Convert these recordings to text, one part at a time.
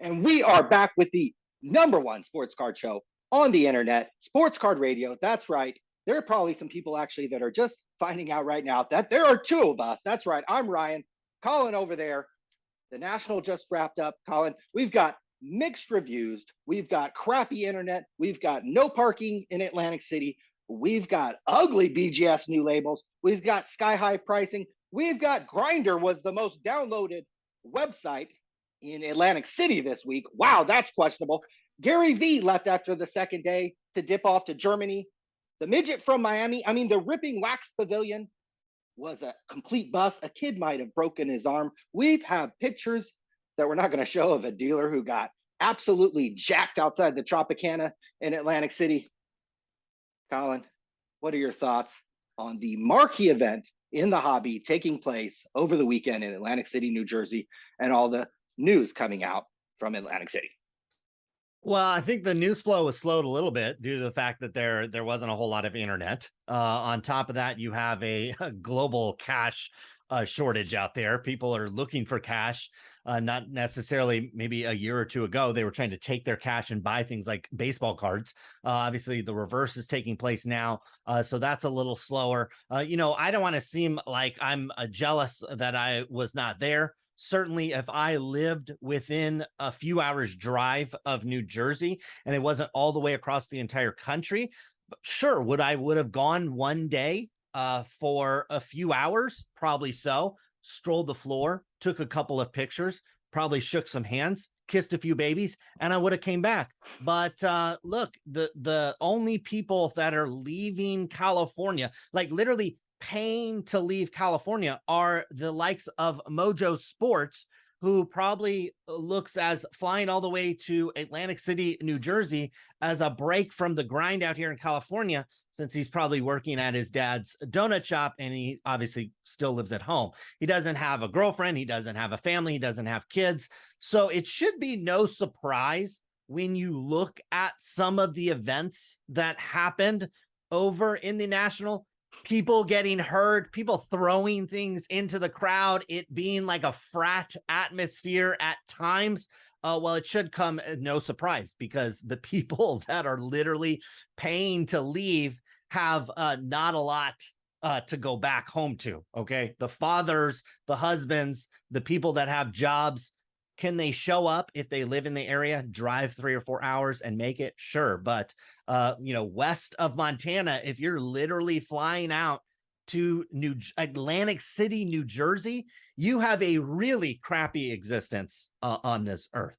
And we are back with the number one sports card show on the internet, Sports Card Radio. That's right. There are probably some people actually that are just finding out right now that there are two of us. That's right. I'm Ryan. Colin over there. The National just wrapped up. Colin, we've got mixed reviews. We've got crappy internet. We've got no parking in Atlantic City. We've got ugly BGS new labels. We've got sky high pricing. We've got Grinder was the most downloaded website in Atlantic City this week. Wow, that's questionable. Gary V left after the second day to dip off to Germany. The midget from Miami, the Ripping Wax Pavilion was a complete bust. A kid might have broken his arm. We've had pictures that we're not going to show of a dealer who got absolutely jacked outside the Tropicana in Atlantic City. Colin, what are your thoughts on the marquee event in the hobby taking place over the weekend in Atlantic City, New Jersey, and all the news coming out from Atlantic City? Well, I think the news flow was slowed a little bit due to the fact that there wasn't a whole lot of internet. On top of that, you have a global cash shortage out there. People are looking for cash. Not necessarily maybe a year or two ago, they were trying to take their cash and buy things like baseball cards. Obviously, the reverse is taking place now. So that's a little slower. I don't want to seem like I'm jealous that I was not there. Certainly, if I lived within a few hours drive of New Jersey and it wasn't all the way across the entire country, sure, would have gone one day for a few hours? Probably so. Strolled the floor, took a couple of pictures, probably shook some hands, kissed a few babies, and I would have came back. But look, the only people that are leaving California, like literally paying to leave California, are the likes of Mojo Sports, who probably looks as flying all the way to Atlantic City, New Jersey as a break from the grind out here in California, since he's probably working at his dad's donut shop and he obviously still lives at home. He doesn't have a girlfriend. He doesn't have a family. He doesn't have kids. So it should be no surprise when you look at some of the events that happened over in the National. People getting hurt, people throwing things into the crowd, it being like a frat atmosphere at times. Well, it should come no surprise because the people that are literally paying to leave have not a lot to go back home to. Okay. The fathers, the husbands, the people that have jobs, can they show up if they live in the area, drive 3 or 4 hours and make it? Sure. But, west of Montana, if you're literally flying out to Atlantic City, New Jersey, you have a really crappy existence on this earth.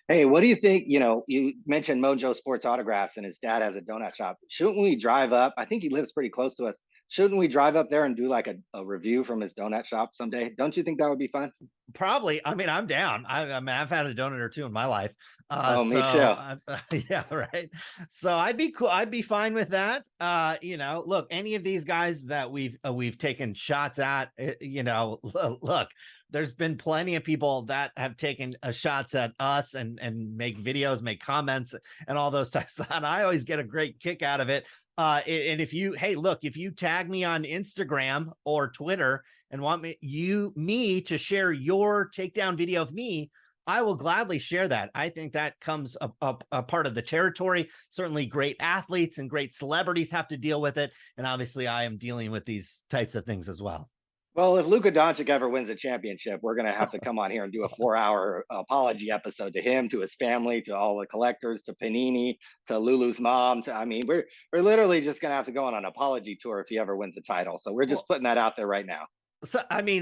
Hey, what do you think? You mentioned Mojo Sports Autographs and his dad has a donut shop. Shouldn't we drive up? I think he lives pretty close to us. Shouldn't we drive up there and do like a review from his donut shop someday? Don't you think that would be fun? Probably. I'm down. I've had a donut or two in my life. Me too. Yeah, right. So I'd be cool. I'd be fine with that. Look, any of these guys that we've taken shots at, look, there's been plenty of people that have taken shots at us and make videos, make comments and all those types. And I always get a great kick out of it. And if you tag me on Instagram or Twitter and want me to share your takedown video of me, I will gladly share that. I think that comes a part of the territory. Certainly great athletes and great celebrities have to deal with it. And obviously I am dealing with these types of things as well. Well, if Luka Doncic ever wins a championship, we're going to have to come on here and do a 4-hour apology episode to him, to his family, to all the collectors, to Panini, to Lulu's mom. We're literally just going to have to go on an apology tour if he ever wins the title. So we're just putting that out there right now. So,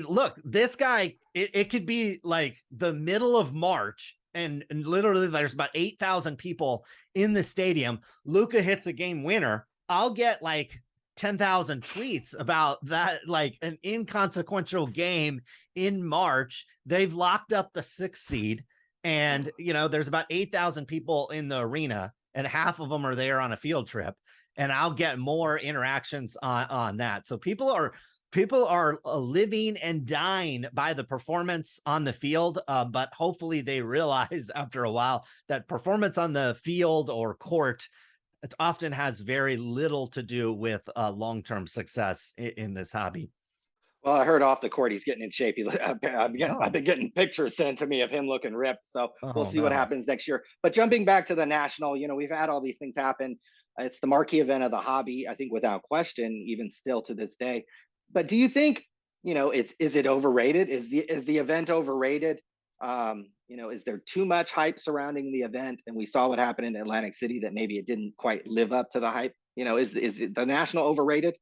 look, this guy, it could be like the middle of March and literally there's about 8,000 people in the stadium. Luka hits a game winner. I'll get like 10,000 tweets about that, like an inconsequential game in March. They've locked up the 6th seed and, there's about 8,000 people in the arena and half of them are there on a field trip. And I'll get more interactions on that. So people are living and dying by the performance on the field. But hopefully they realize after a while that performance on the field or court, it often has very little to do with long-term success in this hobby. Well, I heard off the court he's getting in shape. I've Oh, been getting pictures sent to me of him looking ripped. So we'll oh see what no. happens next year. But jumping back to the national, we've had all these things happen. It's the marquee event of the hobby, I think, without question, even still to this day. But do you think, it's is it overrated? Is the event overrated? Is there too much hype surrounding the event? And we saw what happened in Atlantic City that maybe it didn't quite live up to the hype. Is the national overrated?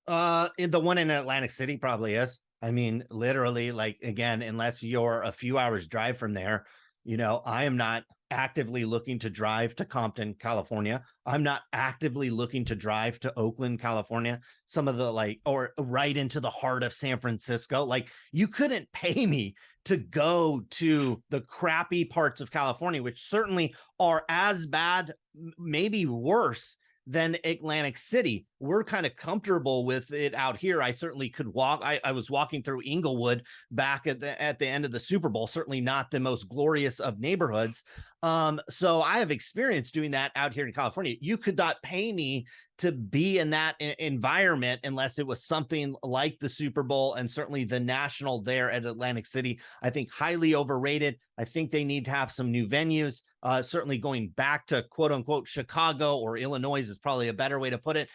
In the one in Atlantic City probably is. I mean, literally, like again, unless you're a few hours drive from there, I am not actively looking to drive to Compton, California. I'm not actively looking to drive to Oakland, California. Some of the or right into the heart of San Francisco. Like, you couldn't pay me to go to the crappy parts of California, which certainly are as bad, maybe worse than Atlantic City. We're kind of comfortable with it out here. I certainly could walk. I was walking through Inglewood back at the end of the Super Bowl. Certainly not the most glorious of neighborhoods. So I have experience doing that out here in California. You could not pay me to be in that environment unless it was something like the Super Bowl, and certainly the national there at Atlantic City. I think highly overrated. I think they need to have some new venues. Certainly going back to quote unquote Chicago or Illinois is probably a better way to put it.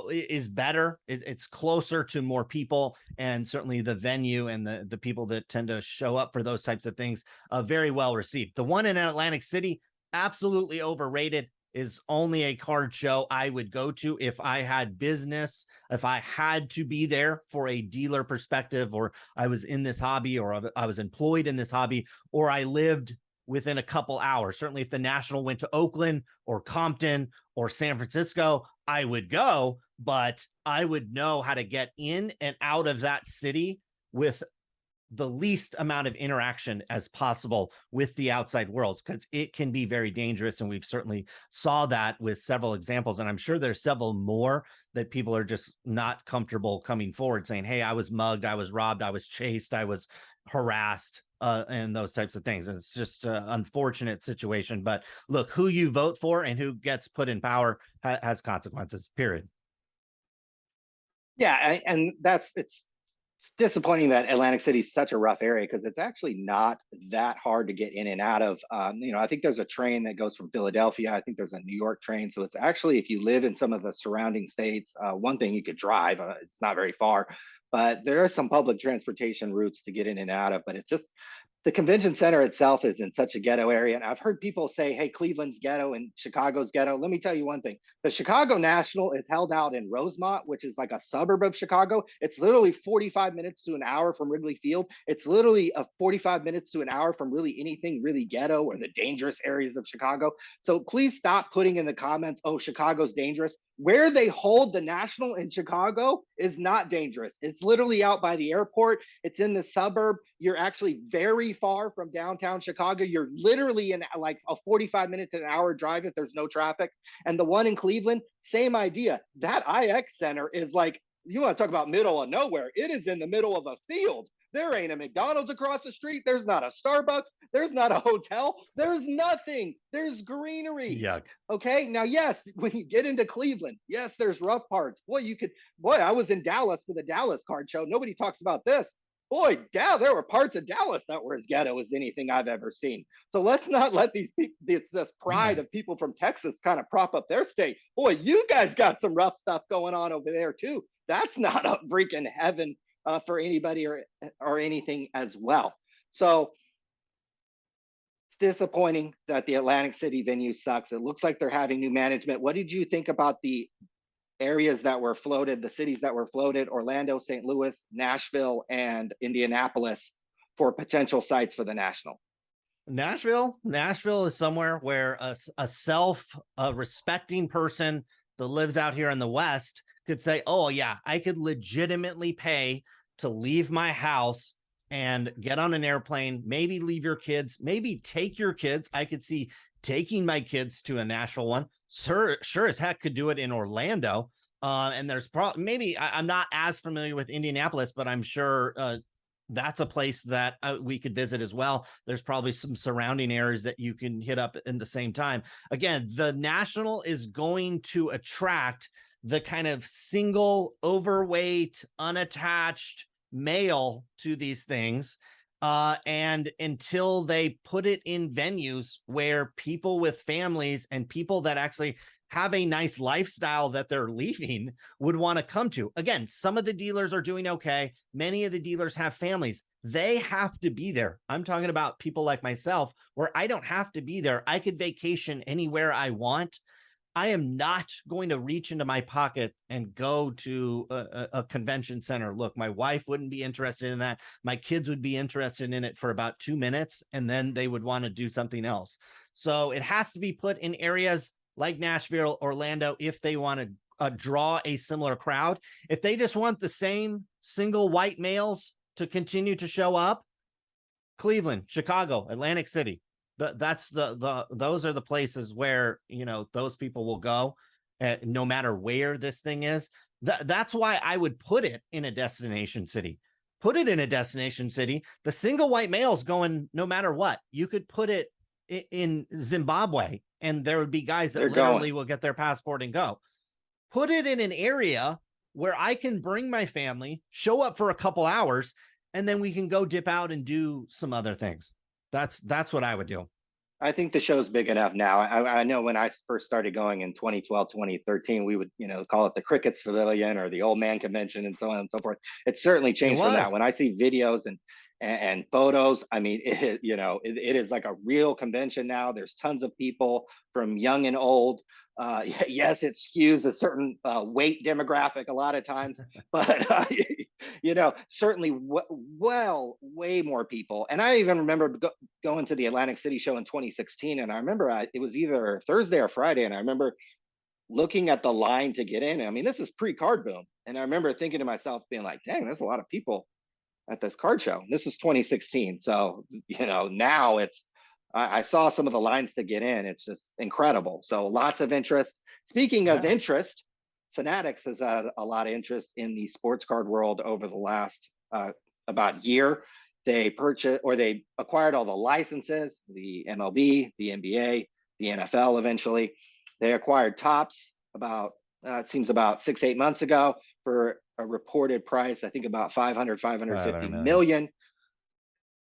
Is better. It's closer to more people, and certainly the venue and the people that tend to show up for those types of things, very well received. The one in Atlantic City, absolutely overrated. Is only a card show I would go to if I had business, if I had to be there for a dealer perspective, or I was in this hobby, or I was employed in this hobby, or I lived within a couple hours. Certainly, if the National went to Oakland or Compton or San Francisco, I would go, but I would know how to get in and out of that city with the least amount of interaction as possible with the outside worlds, because it can be very dangerous. And we've certainly saw that with several examples. And I'm sure there's several more that people are just not comfortable coming forward saying, hey, I was mugged, I was robbed, I was chased, I was harassed, and those types of things. And it's just an unfortunate situation. But look, who you vote for and who gets put in power has consequences, period. Yeah, and it's disappointing that Atlantic City is such a rough area because it's actually not that hard to get in and out of. I think there's a train that goes from Philadelphia. I think there's a New York train. So it's actually, if you live in some of the surrounding states, one thing you could drive. It's not very far, but there are some public transportation routes to get in and out of. But it's just the convention center itself is in such a ghetto area. And I've heard people say, hey, Cleveland's ghetto and Chicago's ghetto. Let me tell you one thing. The Chicago National is held out in Rosemont, which is like a suburb of Chicago. It's literally 45 minutes to an hour from Wrigley Field. It's literally a 45 minutes to an hour from really anything really ghetto or the dangerous areas of Chicago. So please stop putting in the comments, oh, Chicago's dangerous. Where they hold the National in Chicago is not dangerous. It's literally out by the airport. It's in the suburb. You're actually very far from downtown Chicago. You're literally in like a 45 minutes to an hour drive if there's no traffic. And the one in Cleveland, same idea. That IX Center is like, you want to talk about middle of nowhere. It is in the middle of a field. There ain't a McDonald's across the street. There's not a Starbucks. There's not a hotel. There's nothing. There's greenery. Yuck. Okay. Now, yes, when you get into Cleveland, yes, there's rough parts. Boy, I was in Dallas for the Dallas card show. Nobody talks about this. Boy, there were parts of Dallas that were as ghetto as anything I've ever seen. So let's not let these people, this pride Yeah. of people from Texas kind of prop up their state. Boy, you guys got some rough stuff going on over there too. That's not a freaking heaven for anybody or anything as well. So it's disappointing that the Atlantic City venue sucks. It looks like they're having new management. What did you think about the areas that were floated, the cities that were floated, Orlando, St. Louis, Nashville, and Indianapolis for potential sites for the National? Nashville is somewhere where a self respecting person that lives out here in the West could say, oh yeah, I could legitimately pay to leave my house and get on an airplane, maybe leave your kids, maybe take your kids. I could see taking my kids to a national one. Sure as heck could do it in Orlando. And there's probably, maybe I'm not as familiar with Indianapolis, but I'm sure that's a place that we could visit as well. There's probably some surrounding areas that you can hit up in the same time. Again, the National is going to attract the kind of single, overweight, unattached, mail to these things. And until they put it in venues where people with families and people that actually have a nice lifestyle that they're leaving would want to come to. Again, some of the dealers are doing okay. Many of the dealers have families. They have to be there. I'm talking about people like myself where I don't have to be there. I could vacation anywhere I want. I am not going to reach into my pocket and go to a convention center. Look, my wife wouldn't be interested in that. My kids would be interested in it for about 2 minutes, and then they would want to do something else. So it has to be put in areas like Nashville, Orlando, if they want to draw a similar crowd. If they just want the same single white males to continue to show up, Cleveland, Chicago, Atlantic City, those are the places where, those people will go, no matter where this thing is. That's why I would put it in a destination city. Put it in a destination city. The single white male's going no matter what. You could put it in Zimbabwe, and there would be guys that literally will get their passport and go. Put it in an area where I can bring my family, show up for a couple hours, and then we can go dip out and do some other things. That's what I would do. I think the show's big enough now. I know when I first started going in 2012, 2013, we would, call it the Crickets Pavilion or the Old Man Convention and so on and so forth. It's certainly changed from that. When I see videos and photos, I mean, it is like a real convention now. There's tons of people from young and old. Yes, it skews a certain weight demographic a lot of times, but certainly way more people. And I even remember going to the Atlantic City show in 2016, and I remember it was either Thursday or Friday, and I remember looking at the line to get in. I mean, this is pre-card boom, and I remember thinking to myself, being like, "Dang, there's a lot of people at this card show." This is 2016, so now it's. I saw some of the lines to get in. It's just incredible. So lots of interest. Speaking of interest, Fanatics has had a lot of interest in the sports card world over the last about year. They acquired all the licenses, the MLB, the NBA, the NFL eventually. They acquired Topps it seems about 6-8 months ago for a reported price, I think about 550 million.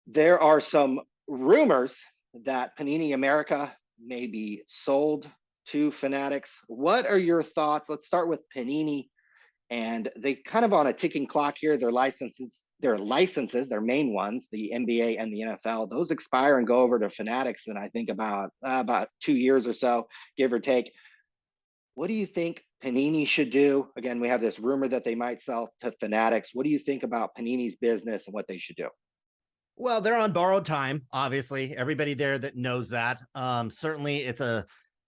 There are some rumors that Panini America may be sold to Fanatics. What are your thoughts? Let's start with Panini. And they kind of on a ticking clock here. Their licenses, their main ones, the NBA and the NFL, those expire and go over to Fanatics in I think about 2 years or so, give or take. What do you think Panini should do? Again, we have this rumor that they might sell to Fanatics. What do you think about Panini's business and what they should do? Well, they're on borrowed time, obviously. Everybody there that knows that. Certainly, it's a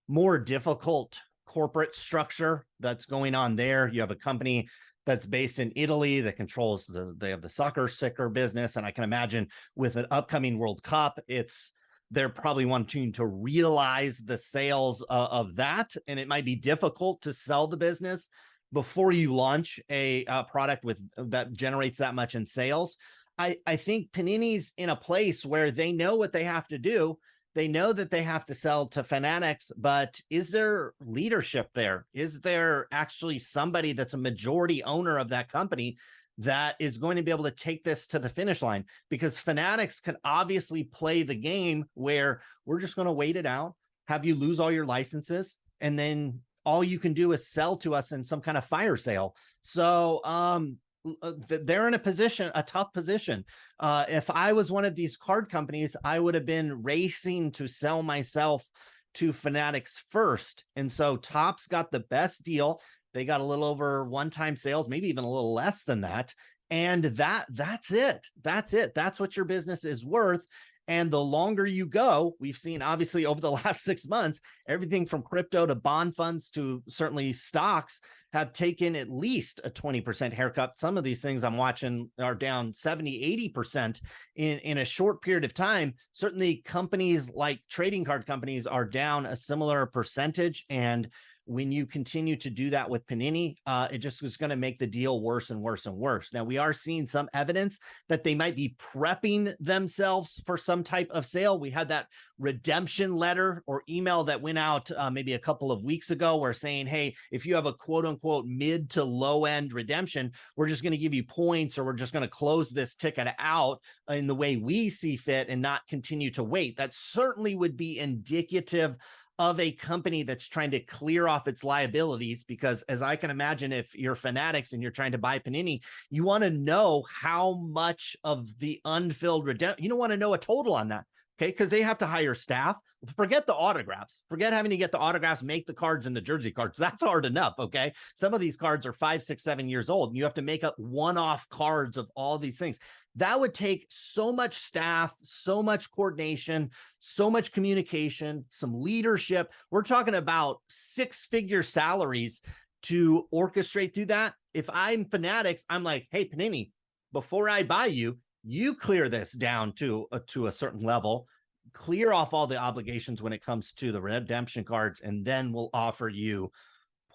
more difficult corporate structure that's going on there. You have a company that's based in Italy that controls they have the soccer business. And I can imagine with an upcoming World Cup, they're probably wanting to realize the sales of that. And it might be difficult to sell the business before you launch a product that generates that much in sales. I think Panini's in a place where they know what they have to do. They know that they have to sell to Fanatics, but is there leadership there? Is there actually somebody that's a majority owner of that company that is going to be able to take this to the finish line? Because Fanatics can obviously play the game where we're just going to wait it out, have you lose all your licenses, and then all you can do is sell to us in some kind of fire sale. So, they're in a tough position. If I was one of these card companies, I would have been racing to sell myself to Fanatics first. And so Topps got the best deal. They got a little over one-time sales, maybe even a little less than that. And that's it. That's what your business is worth. And the longer you go, we've seen obviously over the last 6 months, everything from crypto to bond funds to certainly stocks have taken at least a 20% haircut. Some of these things I'm watching are down 70, 80% in a short period of time. Certainly companies like trading card companies are down a similar percentage. And when you continue to do that with Panini, it just is going to make the deal worse and worse and worse. Now, we are seeing some evidence that they might be prepping themselves for some type of sale. We had that redemption letter or email that went out maybe a couple of weeks ago, where saying, hey, if you have a quote unquote mid to low end redemption, we're just going to give you points, or we're just going to close this ticket out in the way we see fit and not continue to wait. That certainly would be indicative of a company that's trying to clear off its liabilities, because as I can imagine, if you're Fanatics and you're trying to buy Panini, you want to know how much of the unfilled redemption, you don't want to know a total on that. Okay, because they have to hire staff. Forget the autographs. Forget having to get the autographs, make the cards and the jersey cards. That's hard enough. Okay, some of these cards are 5, 6, 7 years old, and you have to make up one-off cards of all these things. That would take so much staff, so much coordination, so much communication, some leadership. We're talking about 6-figure salaries to orchestrate through that. If I'm Fanatics, I'm like, hey, Panini, before I buy you, you clear this down to a certain level, clear off all the obligations when it comes to the redemption cards, and then we'll offer you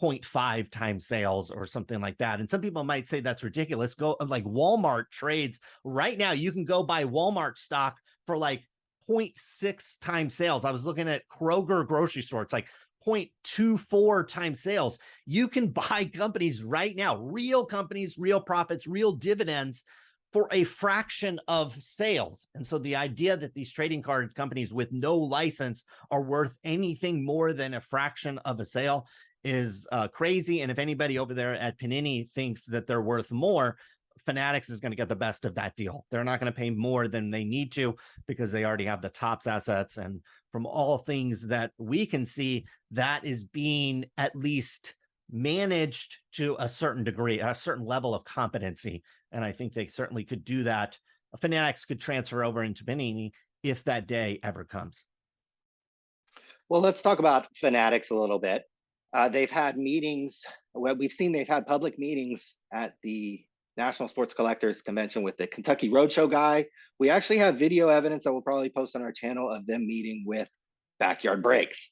0.5 times sales or something like that. And some people might say that's ridiculous. Go like Walmart trades right now. You can go buy Walmart stock for like 0.6 times sales. I was looking at Kroger grocery store. It's like 0.24 times sales. You can buy companies right now, real companies, real profits, real dividends, for a fraction of sales. And so the idea that these trading card companies with no license are worth anything more than a fraction of a sale is crazy. And if anybody over there at Panini thinks that they're worth more, Fanatics is going to get the best of that deal. They're not going to pay more than they need to, because they already have the tops assets. And from all things that we can see, that is being at least managed to a certain degree, a certain level of competency. And I think they certainly could do that. Fanatics could transfer over into Panini if that day ever comes. Well, let's talk about Fanatics a little bit. They've had meetings. Well, we've seen they've had public meetings at the National Sports Collectors Convention with the Kentucky Roadshow guy. We actually have video evidence that we'll probably post on our channel of them meeting with Backyard Breaks.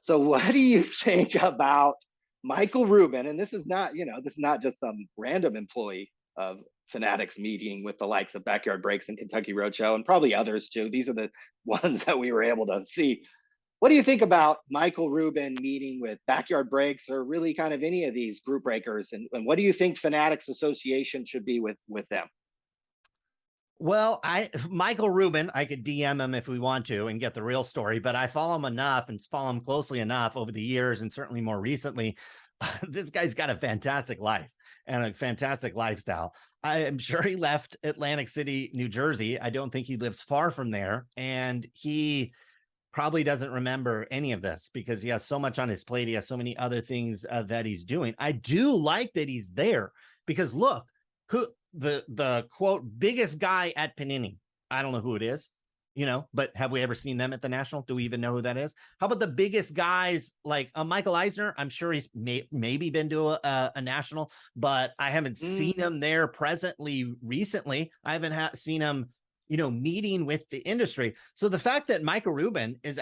So what do you think about Michael Rubin? And this is not, this is not just some random employee of Fanatics meeting with the likes of Backyard Breaks and Kentucky Roadshow, and probably others too. These are the ones that we were able to see. What do you think about Michael Rubin meeting with Backyard Breaks, or really kind of any of these group breakers? And what do you think Fanatics Association should be with them? Well, Michael Rubin, I could DM him if we want to and get the real story, but I follow him enough and follow him closely enough over the years, and certainly more recently. This guy's got a fantastic life and a fantastic lifestyle. I am sure he left Atlantic City, New Jersey. I don't think he lives far from there. And he probably doesn't remember any of this because he has so much on his plate. He has so many other things that he's doing. I do like that he's there, because look, who the quote biggest guy at Panini. I don't know who it is, but have we ever seen them at the National? Do we even know who that is? How about the biggest guys like Michael Eisner? I'm sure he's maybe been to a National, but I haven't seen him there presently recently. I haven't seen him meeting with the industry. So the fact that Michael Rubin is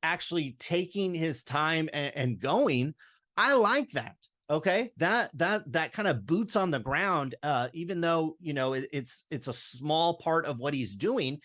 actually taking his time and going, I like that. Okay. That kind of boots on the ground, even though, it's a small part of what he's doing.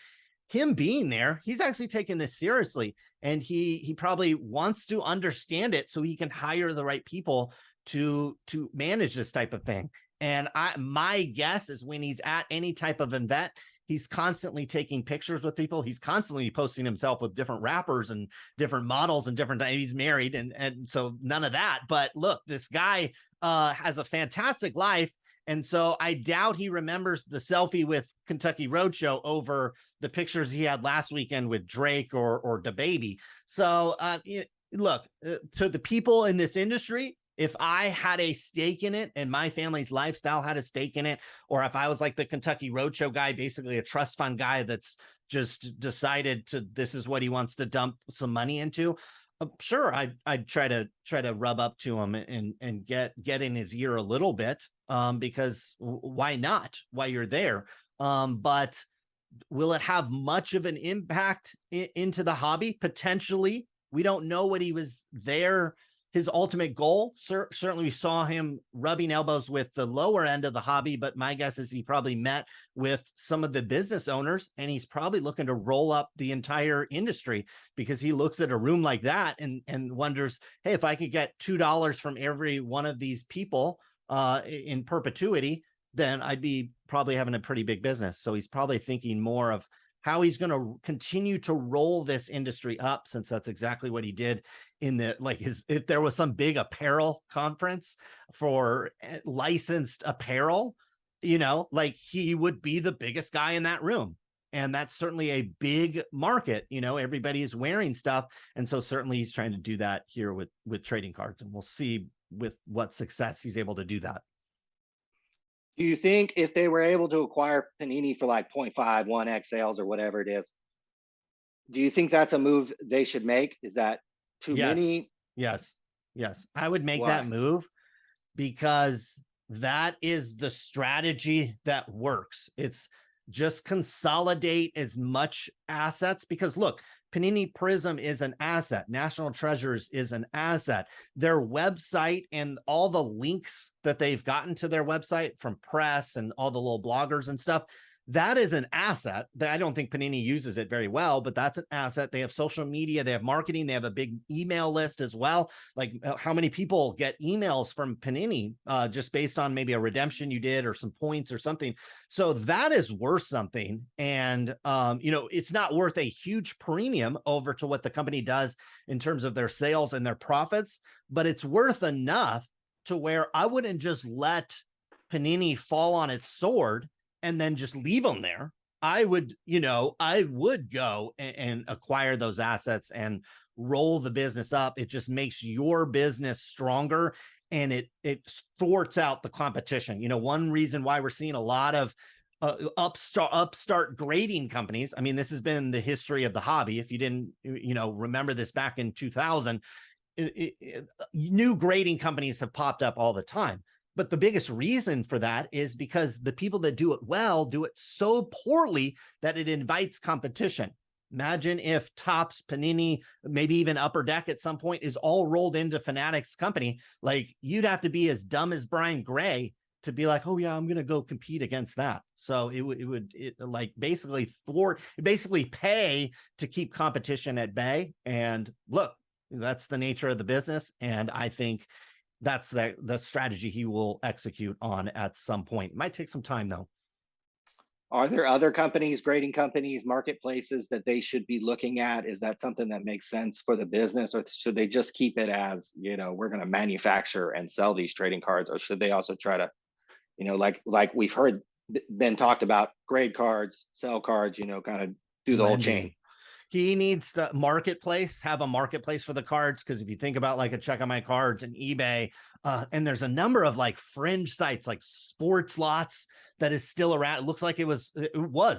Him being there, he's actually taking this seriously, and he probably wants to understand it so he can hire the right people to manage this type of thing. And my guess is when he's at any type of event, he's constantly taking pictures with people. He's constantly posting himself with different rappers and different models and different. He's married, and so none of that. But look, this guy has a fantastic life, and so I doubt he remembers the selfie with Kentucky Roadshow over the pictures he had last weekend with Drake or DaBaby. So look, to the people in this industry, if I had a stake in it and my family's lifestyle had a stake in it, or if I was like the Kentucky Roadshow guy, basically a trust fund guy that's just decided this is what he wants to dump some money into, sure, I'd try to rub up to him and get in his ear a little bit, because why not? While you're there, but will it have much of an impact into the hobby? Potentially. We don't know what he was there. his ultimate goal. Certainly we saw him rubbing elbows with the lower end of the hobby, but my guess is he probably met with some of the business owners, and he's probably looking to roll up the entire industry, because he looks at a room like that and wonders, hey, if I could get $2 from every one of these people in perpetuity, then I'd be probably having a pretty big business. So he's probably thinking more of how he's going to continue to roll this industry up, since that's exactly what he did in the, like, if there was some big apparel conference for licensed apparel, like, he would be the biggest guy in that room. And that's certainly a big market. Everybody is wearing stuff. And so certainly he's trying to do that here with trading cards, and we'll see with what success he's able to do that. Do you think if they were able to acquire Panini for like 0.5, 1x sales or whatever it is, do you think that's a move they should make? Is that too many? Yes. I would make Why? that move, because that is the strategy that works. It's just consolidate as much assets, because look, Panini Prism is an asset. National Treasures is an asset. Their website and all the links that they've gotten to their website from press and all the little bloggers and stuff, that is an asset. That I don't think Panini uses it very well, but that's an asset. They have social media, they have marketing, they have a big email list as well. Like, how many people get emails from Panini just based on maybe a redemption you did or some points or something. So that is worth something. And, it's not worth a huge premium over to what the company does in terms of their sales and their profits, but it's worth enough to where I wouldn't just let Panini fall on its sword and then just leave them there. I would go and acquire those assets and roll the business up. It just makes your business stronger, and it thwarts out the competition. One reason why we're seeing a lot of upstart grading companies. I mean, this has been the history of the hobby. If you didn't, remember this back in 2000, new grading companies have popped up all the time. But the biggest reason for that is because the people that do it well do it so poorly that it invites competition. Imagine if Topps, Panini, maybe even Upper Deck at some point is all rolled into Fanatics company. Like, you'd have to be as dumb as Brian Gray to be like, oh yeah, I'm going to go compete against that. So it would basically pay to keep competition at bay. And look, that's the nature of the business. And I think that's the strategy he will execute on at some point. It might take some time, though. Are there other companies, grading companies, marketplaces that they should be looking at? Is that something that makes sense for the business, or should they just keep it as, we're going to manufacture and sell these trading cards? Or should they also try to, like we've heard been talked about, grade cards, sell cards, kind of do the whole chain? He needs to have a marketplace for the cards. Because if you think about like a Check On My Cards and eBay, and there's a number of like fringe sites like Sports Lots that is still around. It looks like it was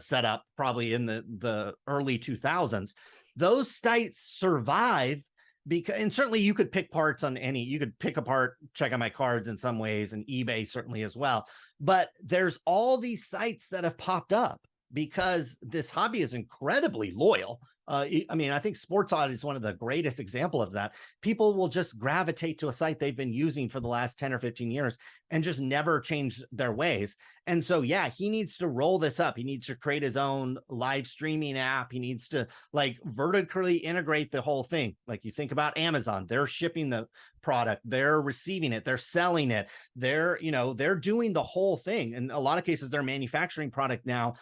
set up probably in the early 2000s. Those sites survive because, and certainly you could pick apart Check On My Cards in some ways, and eBay certainly as well. But there's all these sites that have popped up because this hobby is incredibly loyal. I mean, I think Sports Odd is one of the greatest example of that. People will just gravitate to a site they've been using for the last 10 or 15 years and just never change their ways. And so, yeah, he needs to roll this up. He needs to create his own live streaming app. He needs to like vertically integrate the whole thing. Like, you think about Amazon, they're shipping the product, they're receiving it, they're selling it, they're doing the whole thing. In a lot of cases, they're manufacturing product now.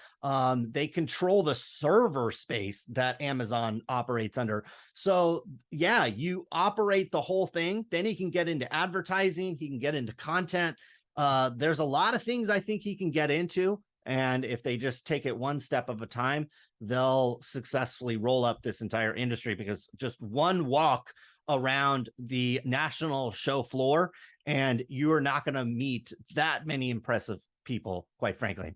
They control the server space that Amazon operates under. So yeah, you operate the whole thing. Then he can get into advertising, he can get into content. There's a lot of things I think he can get into. And if they just take it one step at a time, they'll successfully roll up this entire industry, because just one walk around the national show floor and you are not going to meet that many impressive people, quite frankly.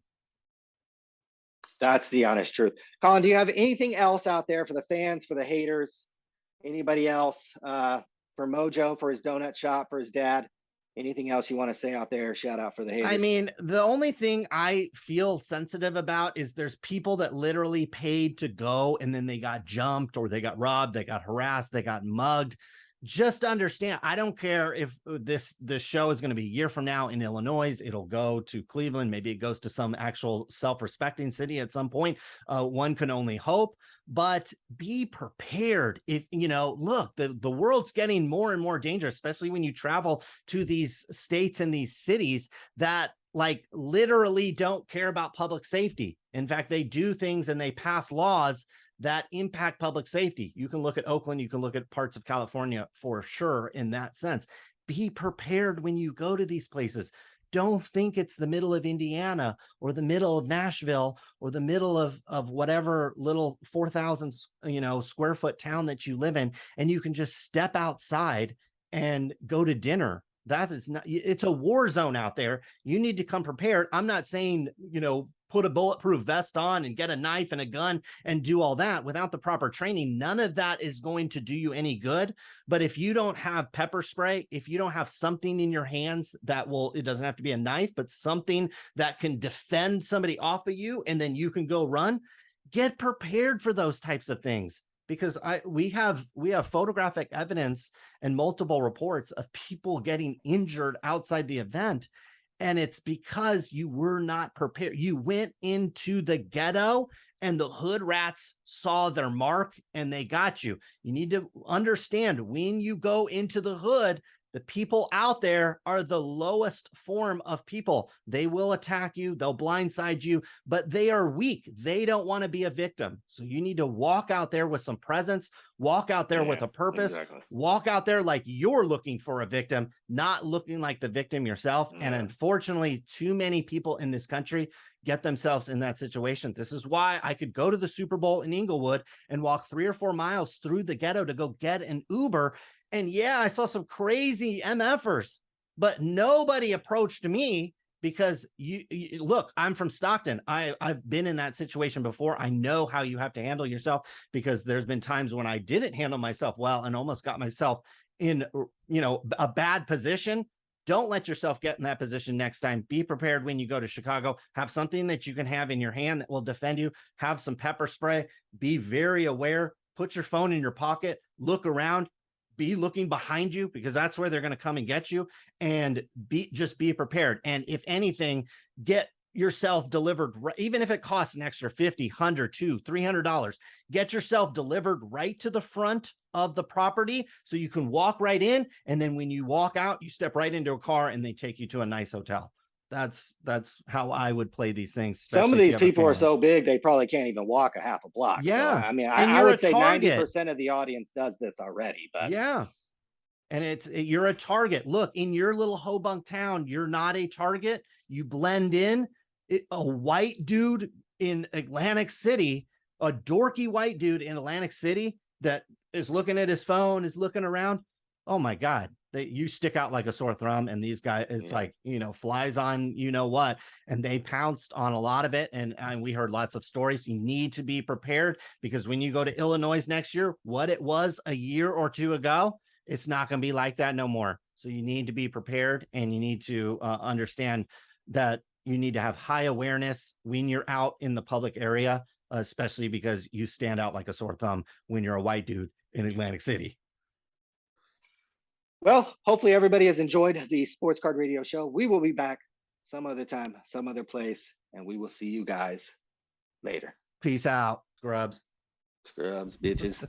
That's the honest truth. Colin, do you have anything else out there for the fans, for the haters, anybody else, for Mojo, for his donut shop, for his dad? Anything else you want to say out there? Shout out for the haters. I mean, the only thing I feel sensitive about is there's people that literally paid to go and then they got jumped or they got robbed, they got harassed, they got mugged. just understand, I don't care if this show is going to be a year from now in Illinois, it'll go to Cleveland, maybe it goes to some actual self-respecting city at some point. One can only hope, but be prepared. If look, the world's getting more and more dangerous, especially when you travel to these states and these cities that like literally don't care about public safety. In fact, they do things and they pass laws that impact public safety. You can look at Oakland, you can look at parts of California for sure in that sense. Be prepared when you go to these places. Don't think it's the middle of Indiana or the middle of Nashville or the middle of whatever little 4,000 square foot town that you live in, and you can just step outside and go to dinner. That is not, it's a war zone out there. You need to come prepared. I'm not saying, put a bulletproof vest on and get a knife and a gun and do all that without the proper training. None of that is going to do you any good. But if you don't have pepper spray, if you don't have something in your hands that it doesn't have to be a knife, but something that can defend somebody off of you, and then you can go run, get prepared for those types of things. Because we have photographic evidence and multiple reports of people getting injured outside the event. And it's because you were not prepared. You went into the ghetto and the hood rats saw their mark and they got you. You need to understand, when you go into the hood, the people out there are the lowest form of people. They will attack you. They'll blindside you, but they are weak. They don't want to be a victim. So you need to walk out there with some presence, walk out there with a purpose, walk out there like you're looking for a victim, not looking like the victim yourself. And unfortunately, too many people in this country get themselves in that situation. This is why I could go to the Super Bowl in Inglewood and walk 3 or 4 miles through the ghetto to go get an Uber. And yeah, I saw some crazy MFers, but nobody approached me because you look, I'm from Stockton. I've been in that situation before. I know how you have to handle yourself, because there's been times when I didn't handle myself well and almost got myself in, a bad position. Don't let yourself get in that position next time. Be prepared when you go to Chicago. Have something that you can have in your hand that will defend you. Have some pepper spray. Be very aware. Put your phone in your pocket. Look around. Be looking behind you, because that's where they're going to come and get you. And just be prepared. And if anything, get yourself delivered, even if it costs an extra $50, $100, $200, $300. Get yourself delivered right to the front of the property so you can walk right in. And then when you walk out, you step right into a car and they take you to a nice hotel. That's how I would play these things. Some of these people are so big, they probably can't even walk a half a block. Yeah. So, I mean, I would say 90% of the audience does this already, but yeah. And you're a target. Look, in your little Hobunk town, you're not a target. You blend in. A white dude in Atlantic City, a dorky white dude in Atlantic City that is looking at his phone, is looking around. Oh my God, you stick out like a sore thumb. And these guys, it's like, flies on, what, and they pounced on a lot of it. And we heard lots of stories. You need to be prepared, because when you go to Illinois next year, what it was a year or two ago, it's not going to be like that no more. So you need to be prepared, and you need to understand that you need to have high awareness when you're out in the public area, especially because you stand out like a sore thumb when you're a white dude in Atlantic City. Well, hopefully everybody has enjoyed the Sports Card Radio Show. We will be back some other time, some other place, and we will see you guys later. Peace out, scrubs. Scrubs, bitches.